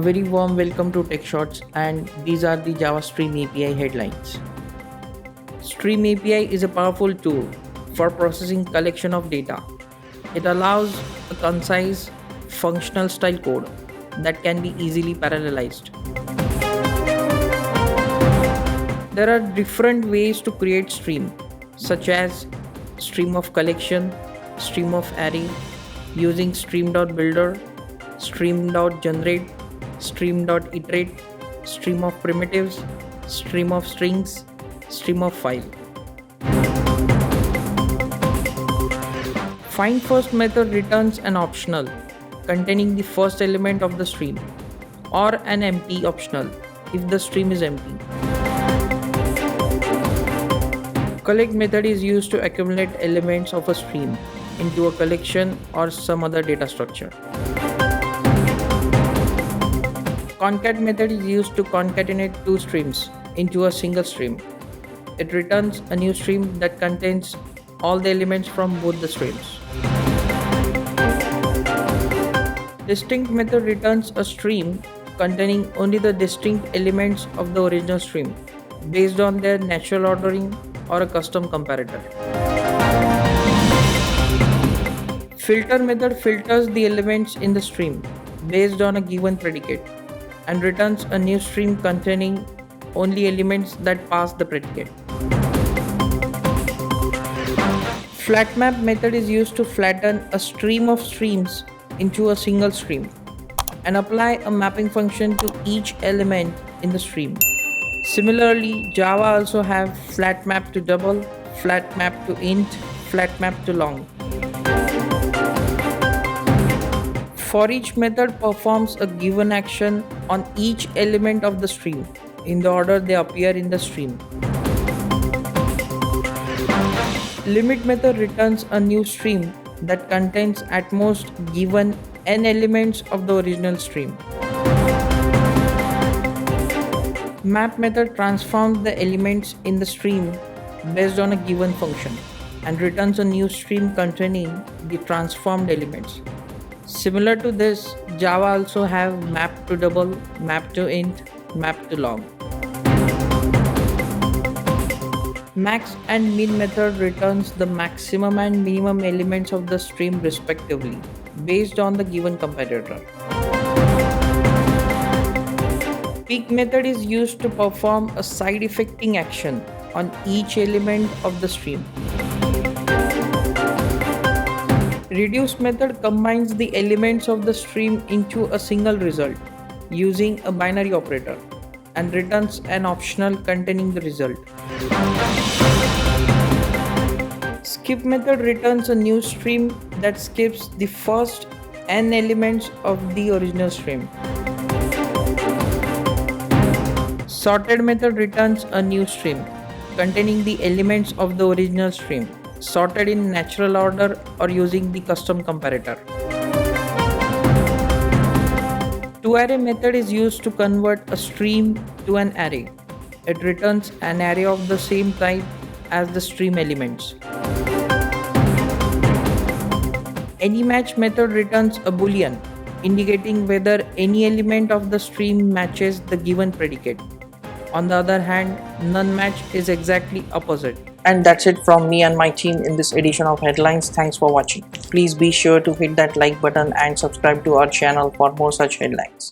A very warm welcome to TechShorts, and these are the Java Stream API headlines. Stream API is a powerful tool for processing collection of data. It allows a concise, functional style code that can be easily parallelized. There are different ways to create stream, such as stream of collection, stream of array, using stream.builder, stream.generate, stream.iterate, stream of primitives, stream of strings, stream of file. Find first method returns an optional containing the first element of the stream, or an empty optional if the stream is empty. Collect method is used to accumulate elements of a stream into a collection or some other data structure. Concat method is used to concatenate two streams into a single stream. It returns a new stream that contains all the elements from both the streams. Distinct method returns a stream containing only the distinct elements of the original stream based on their natural ordering or a custom comparator. Filter method filters the elements in the stream based on a given predicate and returns a new stream containing only elements that pass the predicate. FlatMap method is used to flatten a stream of streams into a single stream and apply a mapping function to each element in the stream. Similarly, Java also have flatMap to double, flatMap to int, flatMap to long. Foreach method performs a given action on each element of the stream in the order they appear in the stream. Limit method returns a new stream that contains at most given n elements of the original stream. Map method transforms the elements in the stream based on a given function and returns a new stream containing the transformed elements. Similar to this, Java also have map to double, map to int, map to long. Max and min method returns the maximum and minimum elements of the stream respectively based on the given comparator. Peek method is used to perform a side effecting action on each element of the stream. Reduce method combines the elements of the stream into a single result using a binary operator and returns an optional containing the result. Skip method returns a new stream that skips the first n elements of the original stream. Sorted method returns a new stream containing the elements of the original stream, sorted in natural order or using the custom comparator. ToArray method is used to convert a stream to an array. It returns an array of the same type as the stream elements. AnyMatch method returns a boolean indicating whether any element of the stream matches the given predicate. On the other hand, none match is exactly opposite. And that's it from me and my team in this edition of Headlines. Thanks for watching. Please be sure to hit that like button and subscribe to our channel for more such headlines.